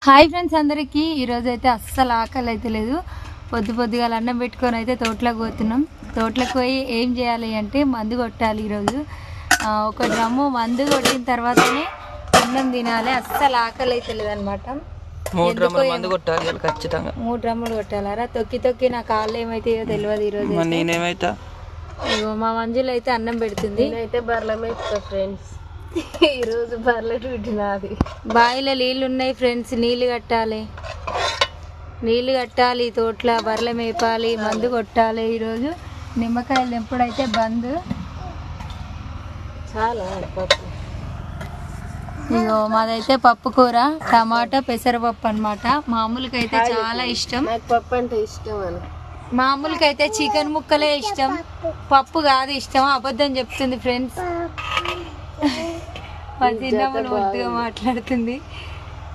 Hi friends అందరికీ ఈరోజు అయితే అస్సలు ఆకలి అయితే లేదు. పొద్దుగా అన్నం పెట్టుకొని అయితే తోటలోకి పోతున్నాం. తోటలోకి పోయి ఏం చేయాలి అంటే మందు కొట్టాలి. ఈరోజు ఒక డ్రమ్ము మందు కొట్టిన తర్వాతనే అన్నం తినాలి. అస్సలు ఆకలి అయితే లేదనమాట. 3 డ్రమ్ములు మందు కొట్టాలి ఖచ్చితంగా. 3 డ్రమ్ములు కొట్టాలరా. తొక్కి నా కాళ్ళు ఏమైతాయో తెలియదు ఈరోజు. నేనేమైతా మా మంజులు అయితే అన్నం పెడుతుంది. అయితే బర్లమే ఫ్రెండ్స్, ఈరోజు బర్ల డ్యూటీ నాది. బావిలో నీళ్ళు ఉన్నాయి ఫ్రెండ్స్, నీళ్ళు కట్టాలి. తోటలో బర్రెలు మేపాలి, మందు కొట్టాలి. ఈరోజు నిమ్మకాయలు ఎప్పుడైతే బంద్. చాలా పప్పు. ఇగో మాదైతే పప్పు కూర, టమాటా పెసరపప్పు అనమాట. మామూలుగా అయితే చాలా ఇష్టం. నాకు పప్పు అంటే ఇష్టం అని. మామూలుగా అయితే చికెన్ ముక్కలే ఇష్టం, పప్పు కాదు ఇష్టం. అబద్ధం చెప్తుంది ఫ్రెండ్స్. మా చిన్నమ్మలు ముద్దుగా మాట్లాడుతుంది.